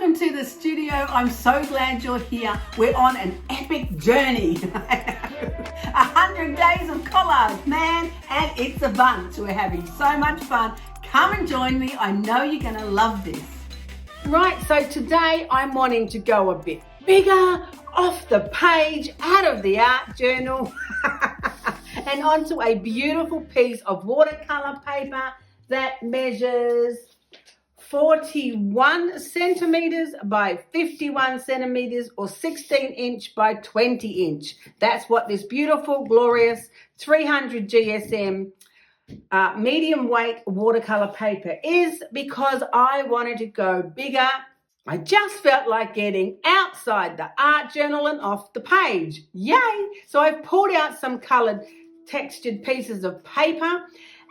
welcome to the studio. I'm so glad you're here. We're on an epic journey. 100 days of collage, man, and it's a bunch. We're having so much fun. Come and join me. I know you're going to love this. Right, so today I'm wanting to go a bit bigger, off the page, out of the art journal, and onto a beautiful piece of watercolour paper that measures 41 centimeters by 51 centimeters, or 16 inch by 20 inch. That's what this beautiful, glorious 300 GSM medium weight watercolor paper is, because I wanted to go bigger. I just felt like getting outside the art journal and off the page. Yay! So I've pulled out some colored textured pieces of paper.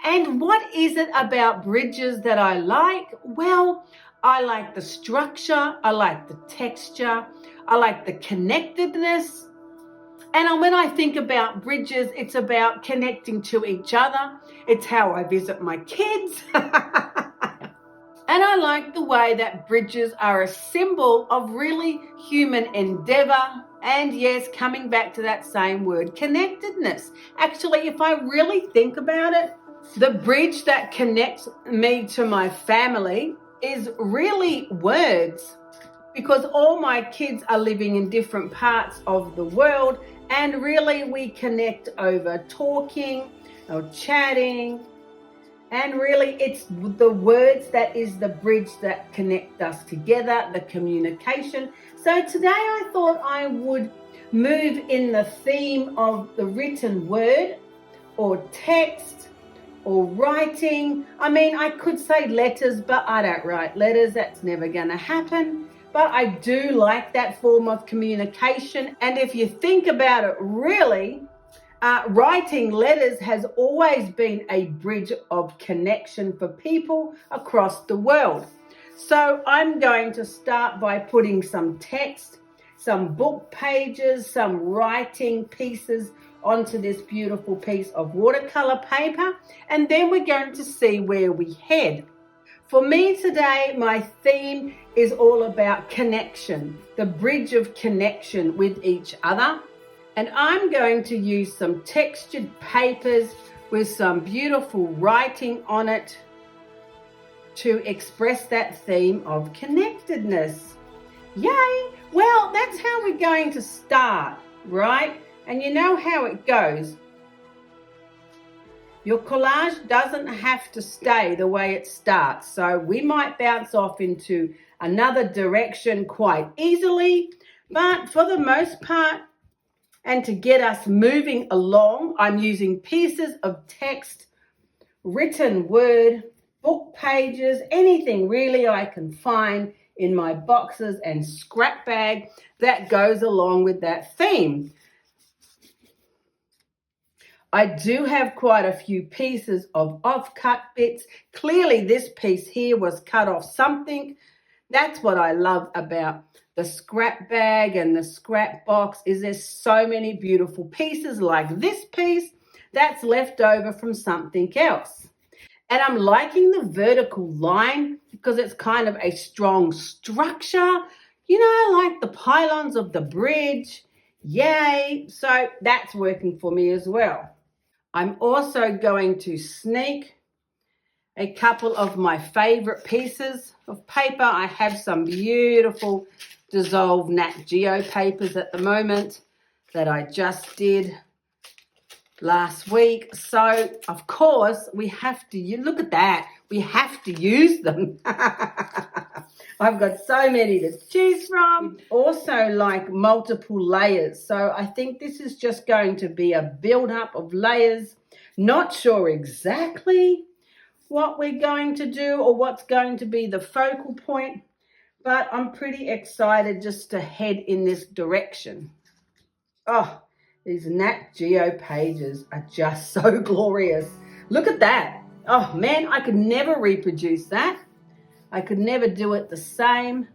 And what is it about bridges that I like? Well, I like the structure, I like the texture, I like the connectedness. And when I think about bridges, it's about connecting to each other. It's how I visit my kids. And I like the way that bridges are a symbol of really human endeavor. And yes, coming back to that same word, connectedness. Actually, if I really think about it, the bridge that connects me to my family is really words, because all my kids are living in different parts of the world, and really we connect over talking or chatting, and really it's the words that is the bridge that connect us together, the communication. So today I thought I would move in the theme of the written word or text or writing. I mean, I could say letters, but I don't write letters. That's never going to happen. But I do like that form of communication. And if you think about it, really, writing letters has always been a bridge of connection for people across the world. So I'm going to start by putting some text, some book pages, some writing pieces onto this beautiful piece of watercolor paper, and then we're going to see where we head. For me today, my theme is all about connection, the bridge of connection with each other. And I'm going to use some textured papers with some beautiful writing on it to express that theme of connectedness. Yay! Well, that's how we're going to start, right? And you know how it goes. Your collage doesn't have to stay the way it starts. So we might bounce off into another direction quite easily. But for the most part, and to get us moving along, I'm using pieces of text, written word, book pages, anything really I can find in my boxes and scrap bag that goes along with that theme. I do have quite a few pieces of off-cut bits. Clearly this piece here was cut off something. That's what I love about the scrap bag and the scrap box, is there's so many beautiful pieces like this piece that's left over from something else. And I'm liking the vertical line because it's kind of a strong structure, you know, like the pylons of the bridge. Yay! So that's working for me as well. I'm also going to sneak a couple of my favorite pieces of paper. I have some beautiful dissolved Nat Geo papers at the moment that I just did last week. So, of course, we have to, look at that, we have to use them. I've got so many to choose from. Also like multiple layers. So I think this is just going to be a build-up of layers. Not sure exactly what we're going to do or what's going to be the focal point, but I'm pretty excited just to head in this direction. Oh, these Nat Geo pages are just so glorious. Look at that. Oh man, I could never reproduce that. I could never do it the same,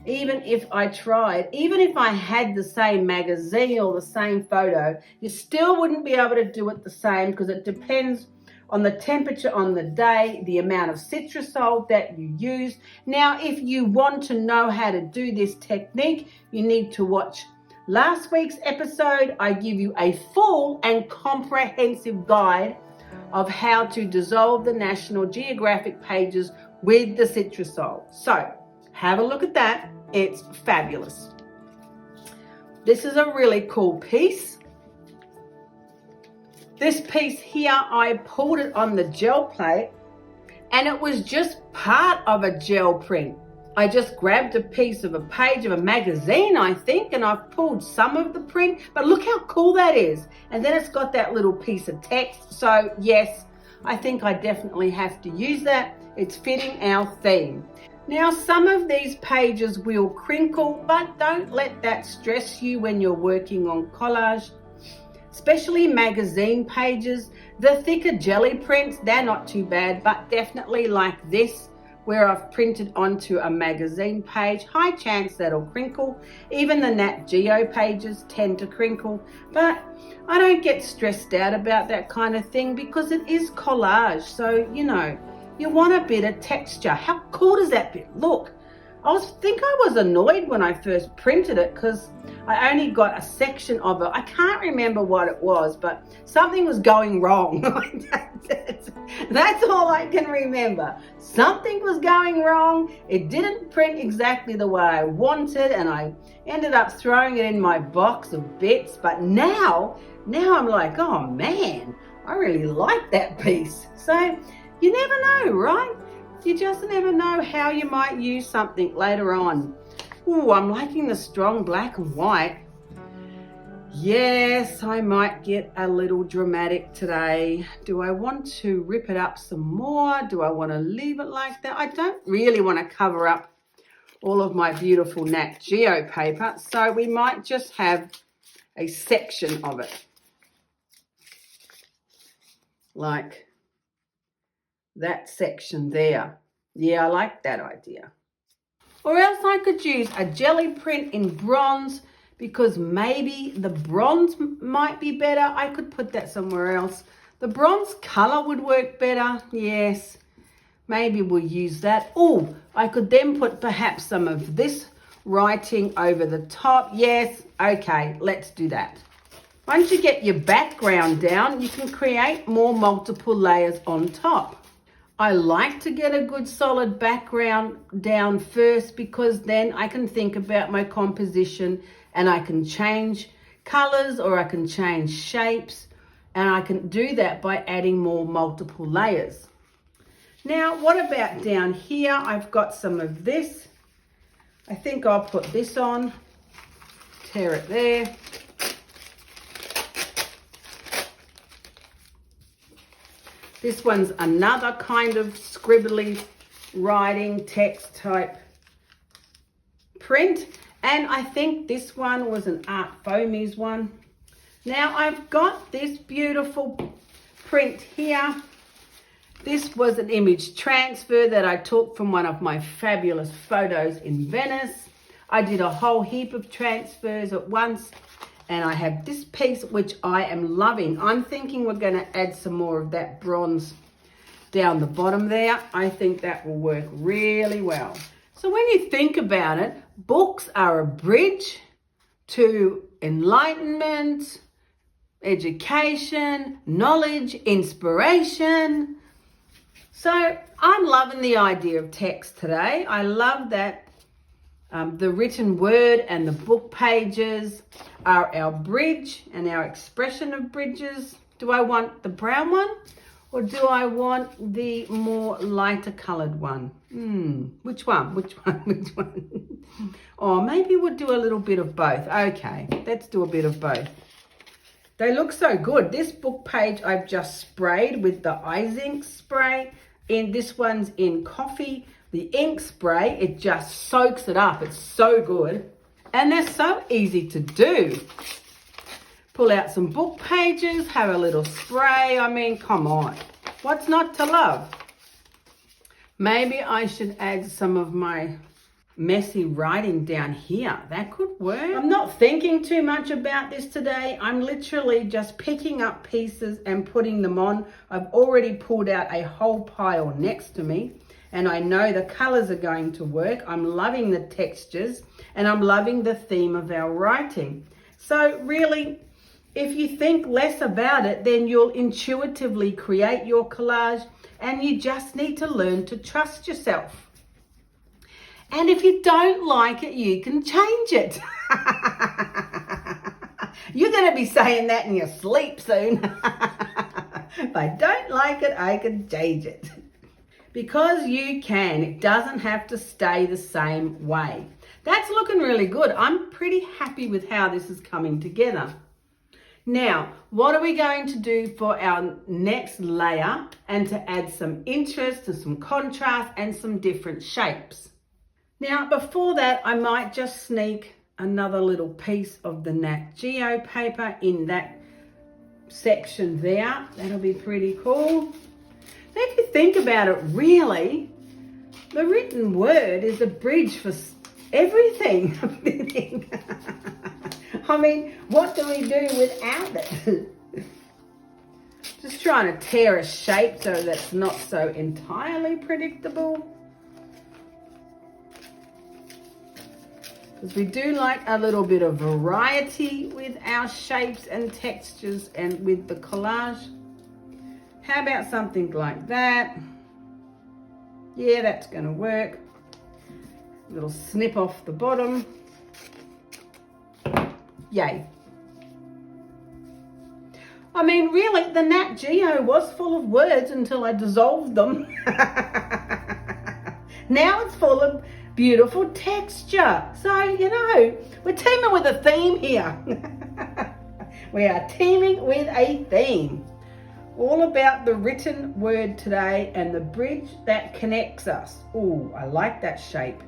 even if I tried. Even if I had the same magazine or the same photo, you still wouldn't be able to do it the same, because it depends on the temperature on the day, the amount of citrusol that you use. Now, if you want to know how to do this technique, you need to watch last week's episode. I give you a full and comprehensive guide of how to dissolve the National Geographic pages with the citrusol. So have a look at that. It's fabulous. This is a really cool piece. This piece here, I pulled it on the gel plate and it was just part of a gel print. I just grabbed a piece of a page of a magazine, I think, and I've pulled some of the print, but look how cool that is. And then it's got that little piece of text. So yes, I think I definitely have to use that. It's fitting our theme. Now, some of these pages will crinkle, but don't let that stress you when you're working on collage. Especially magazine pages. The thicker jelly prints, they're not too bad, but definitely like this, where I've printed onto a magazine page, high chance that'll crinkle. Even the Nat Geo pages tend to crinkle, but I don't get stressed out about that kind of thing because it is collage. So, you know, you want a bit of texture. How cool does that bit look? I was annoyed when I first printed it because I only got a section of it. I can't remember what it was, but something was going wrong. That's all I can remember. Something was going wrong. It didn't print exactly the way I wanted, and I ended up throwing it in my box of bits. But now I'm like, oh man, I really like that piece. So you never know, right? You just never know how you might use something later on. Ooh, I'm liking the strong black and white. Yes, I might get a little dramatic today. Do I want to rip it up some more? Do I want to leave it like that? I don't really want to cover up all of my beautiful Nat Geo paper, so we might just have a section of it. Like that section there. Yeah, I like that idea. Or else I could use a jelly print in bronze because maybe the bronze might be better. I could put that somewhere else. The bronze color would work better. Yes, maybe we'll use that. Oh, I could then put perhaps some of this writing over the top. Yes, okay, let's do that. Once you get your background down, you can create more multiple layers on top. I like to get a good solid background down first because then I can think about my composition and I can change colors or I can change shapes, and I can do that by adding more multiple layers. Now, what about down here? I've got some of this. I think I'll put this on, tear it there. This one's another kind of scribbly writing text type print. And I think this one was an Art Foamies one. Now I've got this beautiful print here. This was an image transfer that I took from one of my fabulous photos in Venice. I did a whole heap of transfers at once. And I have this piece, which I am loving. I'm thinking we're going to add some more of that bronze down the bottom there. I think that will work really well. So when you think about it, books are a bridge to enlightenment, education, knowledge, inspiration. So I'm loving the idea of text today. I love that the written word and the book pages are our bridge and our expression of bridges. Do I want the brown one or do I want the more lighter colored one? Which one? Oh, maybe we'll do a little bit of both. Okay, let's do a bit of both. They look so good. This book page I've just sprayed with the ice ink spray. This one's in coffee. The ink spray, it just soaks it up. It's so good. And they're so easy to do. Pull out some book pages, have a little spray. I mean, come on. What's not to love? Maybe I should add some of my messy writing down here. That could work. I'm not thinking too much about this today. I'm literally just picking up pieces and putting them on. I've already pulled out a whole pile next to me, and I know the colors are going to work. I'm loving the textures, and I'm loving the theme of our writing. So really, if you think less about it, then you'll intuitively create your collage, and you just need to learn to trust yourself. And if you don't like it, you can change it. You're going to be saying that in your sleep soon. If I don't like it, I can change it. Because you can. It doesn't have to stay the same way. That's looking really good. I'm pretty happy with how this is coming together. Now, what are we going to do for our next layer and to add some interest and some contrast and some different shapes? Now, before that, I might just sneak another little piece of the Nat Geo paper in that section there. That'll be pretty cool. If you think about it, really, the written word is a bridge for everything. I mean, what do we do without it? Just trying to tear a shape so that's not so entirely predictable. Because we do like a little bit of variety with our shapes and textures and with the collage. How about something like that? Yeah, that's going to work. A little snip off the bottom. Yay. I mean, really, the Nat Geo was full of words until I dissolved them. Now it's full of beautiful texture. So, you know, we're teaming with a theme here. We are teaming with a theme. All about the written word today and the bridge that connects us. Ooh, I like that shape.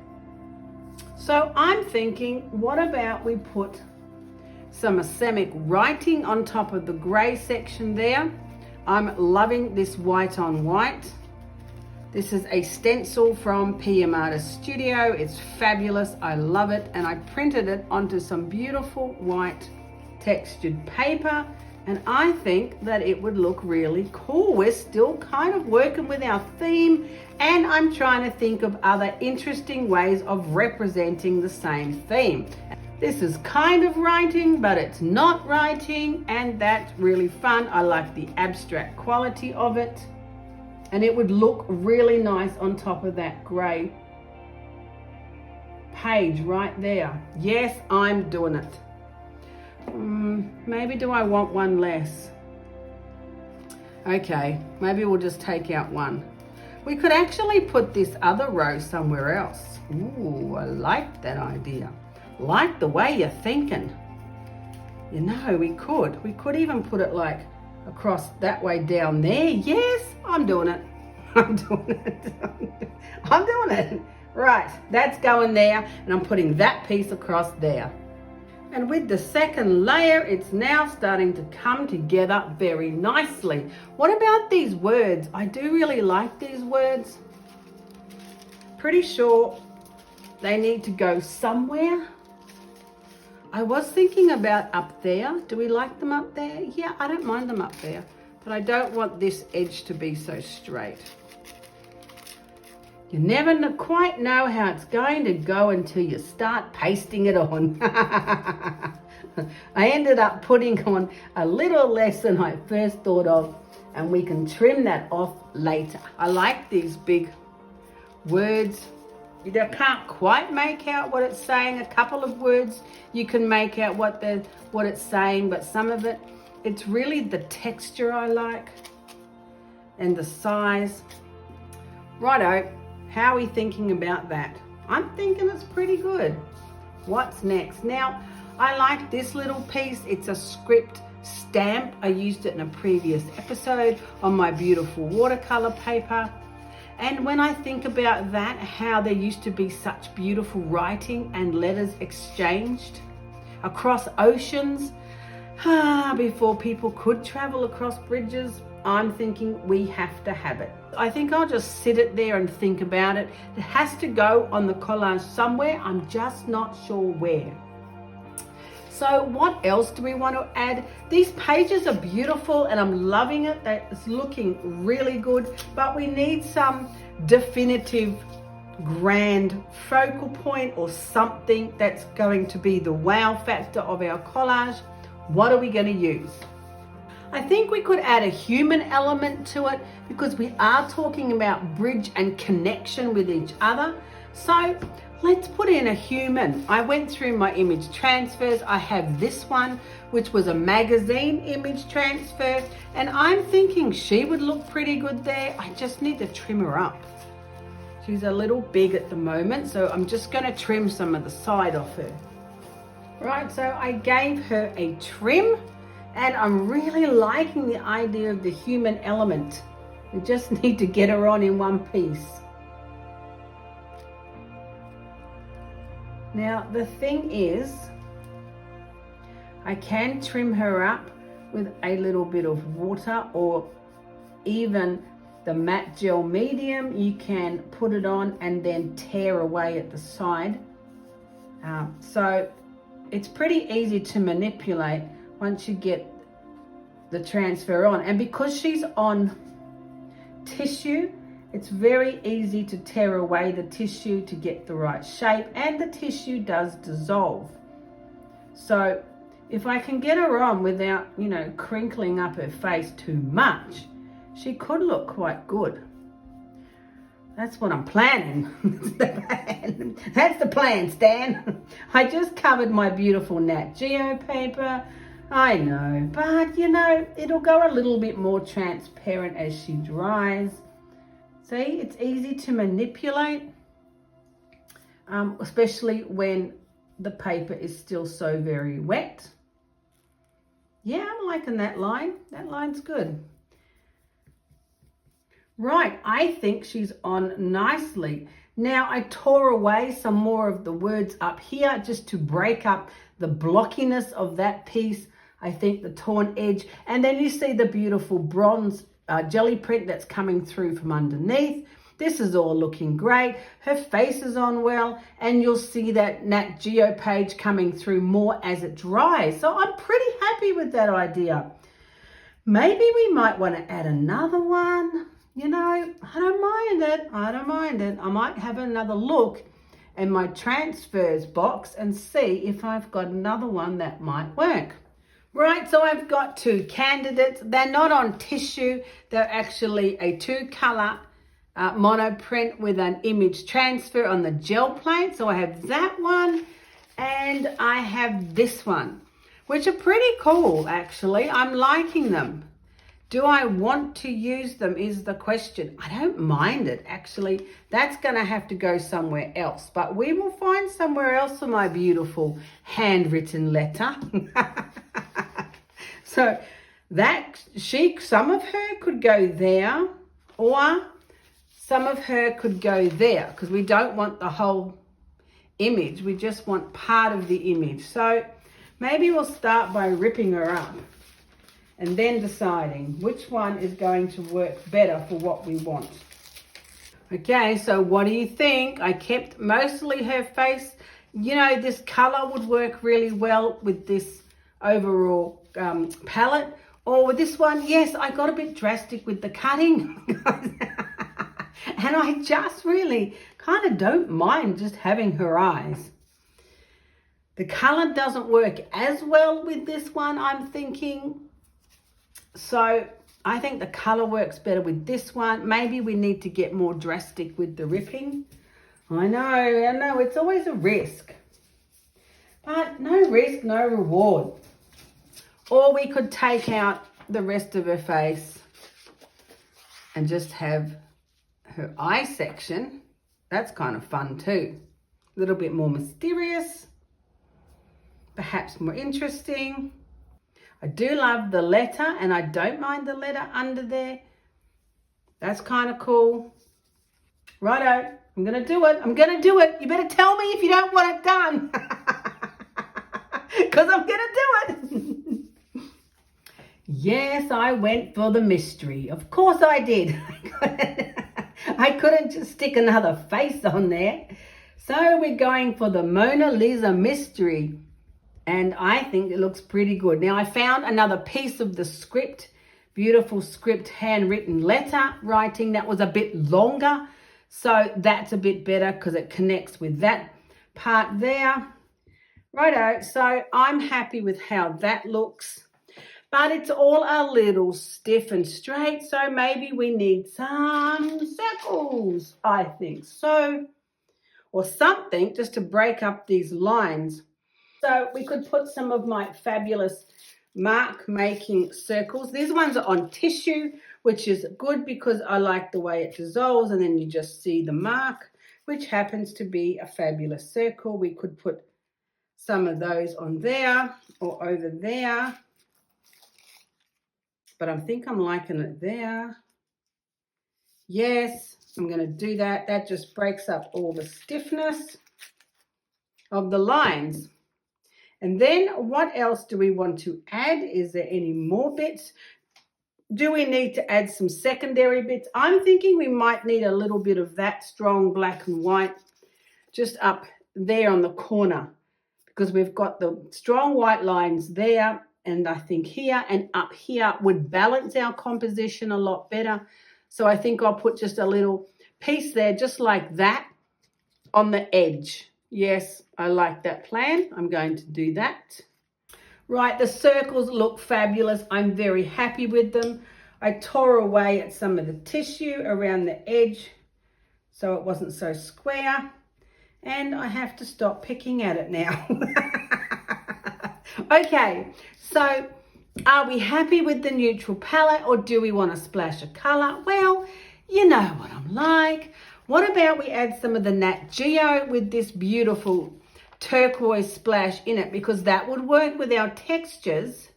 So I'm thinking, what about we put some Asemic writing on top of the grey section there. I'm loving this white on white. This is a stencil from PM Artist Studio. It's fabulous. I love it. And I printed it onto some beautiful white textured paper. And I think that it would look really cool. We're still kind of working with our theme, and I'm trying to think of other interesting ways of representing the same theme. This is kind of writing, but it's not writing, and that's really fun. I like the abstract quality of it, and it would look really nice on top of that grey page right there. Yes, I'm doing it. Maybe do I want one less? Okay, maybe we'll just take out one. We could actually put this other row somewhere else. Ooh, I like that idea. Like the way you're thinking. You know, we could even put it like across that way down there. Yes, I'm doing it. I'm doing it. I'm doing it. Right, that's going there, and I'm putting that piece across there. And with the second layer, it's now starting to come together very nicely. What about these words? I do really like these words. Pretty sure they need to go somewhere. I was thinking about up there. Do we like them up there? Yeah, I don't mind them up there, but I don't want this edge to be so straight. You never quite know how it's going to go until you start pasting it on. I ended up putting on a little less than I first thought of, and we can trim that off later. I like these big words. You can't quite make out what it's saying. A couple of words you can make out what it's saying, but some of it, it's really the texture I like and the size. Righto. How are we thinking about that? I'm thinking it's pretty good. What's next? Now, I like this little piece. It's a script stamp. I used it in a previous episode on my beautiful watercolor paper. And when I think about that, how there used to be such beautiful writing and letters exchanged across oceans, before people could travel across bridges. I'm thinking we have to have it. I think I'll just sit it there and think about it. It has to go on the collage somewhere. I'm just not sure where. So what else do we want to add? These pages are beautiful and I'm loving it. It's looking really good, but we need some definitive grand focal point or something that's going to be the wow factor of our collage. What are we going to use? I think we could add a human element to it because we are talking about bridge and connection with each other. So let's put in a human. I went through my image transfers. I have this one, which was a magazine image transfer, and I'm thinking she would look pretty good there. I just need to trim her up. She's a little big at the moment, so I'm just going to trim some of the side off her. Right, so I gave her a trim, and I'm really liking the idea of the human element. We just need to get her on in one piece. Now, the thing is, I can trim her up with a little bit of water or even the matte gel medium. You can put it on and then tear away at the side. So it's pretty easy to manipulate once you get the transfer on. And because she's on tissue, it's very easy to tear away the tissue to get the right shape, and the tissue does dissolve. So if I can get her on without, crinkling up her face too much, she could look quite good. That's what I'm planning. That's the plan, Stan. I just covered my beautiful Nat Geo paper. I know, but it'll go a little bit more transparent as she dries. See, it's easy to manipulate, especially when the paper is still so very wet. Yeah, I'm liking that line. That line's good. Right, I think she's on nicely. Now I tore away some more of the words up here just to break up the blockiness of that piece. I think the torn edge, and then you see the beautiful bronze jelly print that's coming through from underneath. This is all looking great. Her face is on well, and you'll see that Nat Geo page coming through more as it dries. So I'm pretty happy with that idea. Maybe we might want to add another one. I don't mind it. I might have another look in my transfers box and see if I've got another one that might work. Right, so I've got two candidates. They're not on tissue. They're actually a 2-color monoprint with an image transfer on the gel plate. So I have that one and I have this one, which are pretty cool, actually. I'm liking them. Do I want to use them is the question. I don't mind it, actually. That's going to have to go somewhere else. But we will find somewhere else for my beautiful handwritten letter. So some of her could go there, or some of her could go there, because we don't want the whole image. We just want part of the image. So maybe we'll start by ripping her up and then deciding which one is going to work better for what we want. Okay, so what do you think? I kept mostly her face. This color would work really well with this overall palette. Or with this one, yes, I got a bit drastic with the cutting. And I just really kind of don't mind just having her eyes. The color doesn't work as well with this one, I'm thinking. So I think the color works better with this one. Maybe we need to get more drastic with the ripping. I know, it's always a risk. But no risk, no reward. Or we could take out the rest of her face and just have her eye section. That's kind of fun too. A little bit more mysterious, perhaps more interesting. I do love the letter, and I don't mind the letter under there. That's kind of cool. Righto, I'm going to do it. You better tell me if you don't want it done. Because I'm going to do it. Yes, I went for the mystery. Of course I did. I couldn't just stick another face on there. So we're going for the Mona Lisa mystery. And I think it looks pretty good. Now I found another piece of the script, beautiful script, handwritten letter writing that was a bit longer. So that's a bit better because it connects with that part there. Righto, so I'm happy with how that looks. But it's all a little stiff and straight, so maybe we need some circles, I think so. Or something just to break up these lines. So we could put some of my fabulous mark making circles. These ones are on tissue, which is good because I like the way it dissolves and then you just see the mark, which happens to be a fabulous circle. We could put some of those on there or over there. But I think I'm liking it there. Yes, I'm going to do that. That just breaks up all the stiffness of the lines. And then what else do we want to add? Is there any more bits? Do we need to add some secondary bits? I'm thinking we might need a little bit of that strong black and white just up there on the corner because we've got the strong white lines there. And I think here and up here would balance our composition a lot better. So I think I'll put just a little piece there, just like that, on the edge. Yes, I like that plan. I'm going to do that. Right, the circles look fabulous. I'm very happy with them. I tore away at some of the tissue around the edge so it wasn't so square. And I have to stop picking at it now. Okay, so are we happy with the neutral palette or do we want to splash a colour? Well, you know what I'm like. What about we add some of the Nat Geo with this beautiful turquoise splash in it, because that would work with our textures,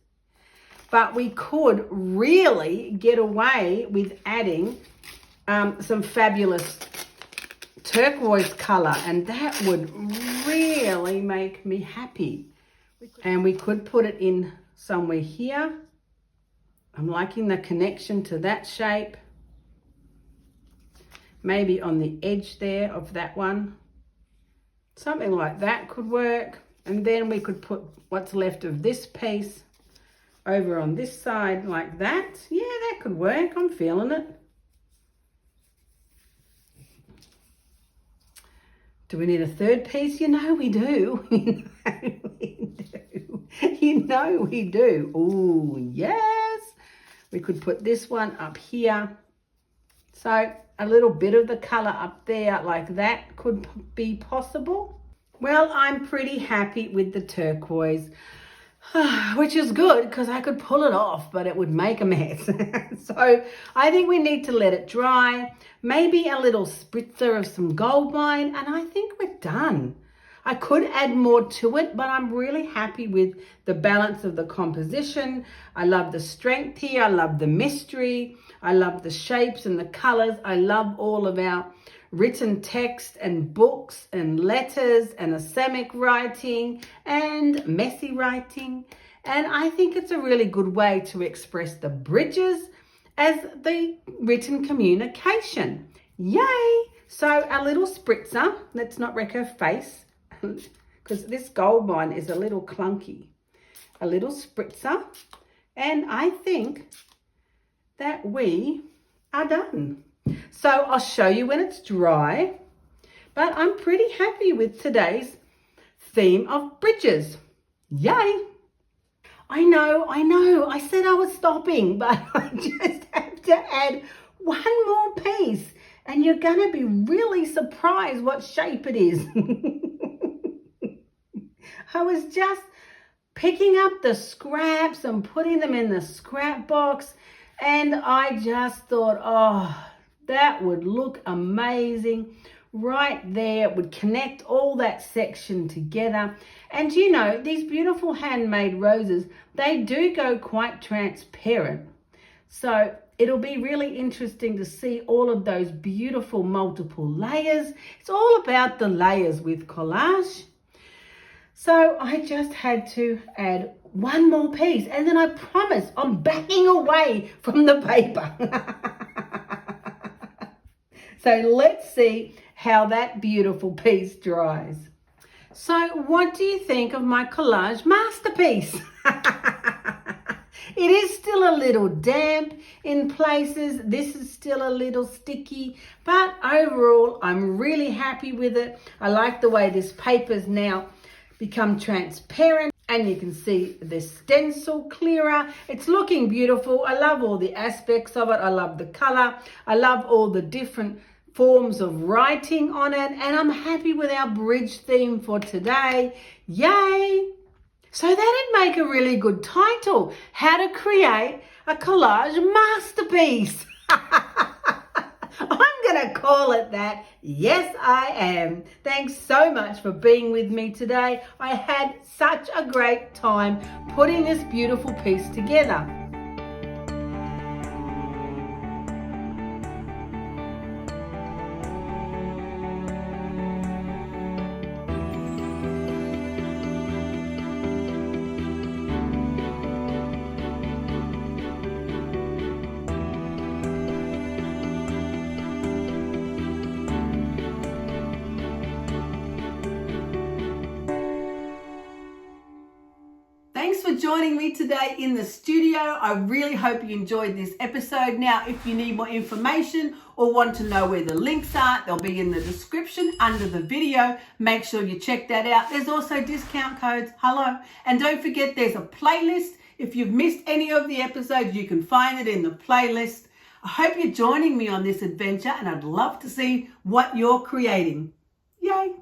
but we could really get away with adding some fabulous turquoise colour, and that would really make me happy. And we could put it in somewhere here. I'm liking the connection to that shape. Maybe on the edge there of that one. Something like that could work. And then we could put what's left of this piece over on this side like that. Yeah, that could work. I'm feeling it. Do we need a third piece? You know we do. You know we do. Oh, yes. We could put this one up here. So a little bit of the colour up there like that could be possible. Well, I'm pretty happy with the turquoise, which is good because I could pull it off, but it would make a mess. So I think we need to let it dry, maybe a little spritzer of some gold mine, and I think we're done. I could add more to it, but I'm really happy with the balance of the composition. I love the strength here. I love the mystery. I love the shapes and the colors. I love all of our written text and books and letters and Asamic writing and messy writing. And I think it's a really good way to express the bridges as the written communication. Yay! So a little spritzer. Let's not wreck her face because this gold mine is a little clunky. A little spritzer. And I think that we are done. So I'll show you when it's dry, but I'm pretty happy with today's theme of bridges. Yay! I know, I said I was stopping, but I just have to add one more piece and you're going to be really surprised what shape it is. I was just picking up the scraps and putting them in the scrap box, and I just thought, oh, that would look amazing right there. It would connect all that section together. And you know, these beautiful handmade roses, they do go quite transparent. So it'll be really interesting to see all of those beautiful multiple layers. It's all about the layers with collage. So I just had to add one more piece, and then I promise I'm backing away from the paper. So let's see how that beautiful piece dries. So what do you think of my collage masterpiece? It is still a little damp in places. This is still a little sticky, but overall, I'm really happy with it. I like the way this paper's now become transparent, and you can see the stencil clearer. It's looking beautiful. I love all the aspects of it. I love the color. I love all the different forms of writing on it, and I'm happy with our bridge theme for today. Yay! So that'd make a really good title, How to Create a Collage Masterpiece. I'm going to call it that. Yes, I am. Thanks so much for being with me today. I had such a great time putting this beautiful piece together. Thanks for joining me today in the studio. I really hope you enjoyed this episode. Now, if you need more information or want to know where the links are, they'll be in the description under the video. Make sure you check that out. There's also discount codes. Hello. And don't forget, there's a playlist. If you've missed any of the episodes, you can find it in the playlist. I hope you're joining me on this adventure, and I'd love to see what you're creating. Yay.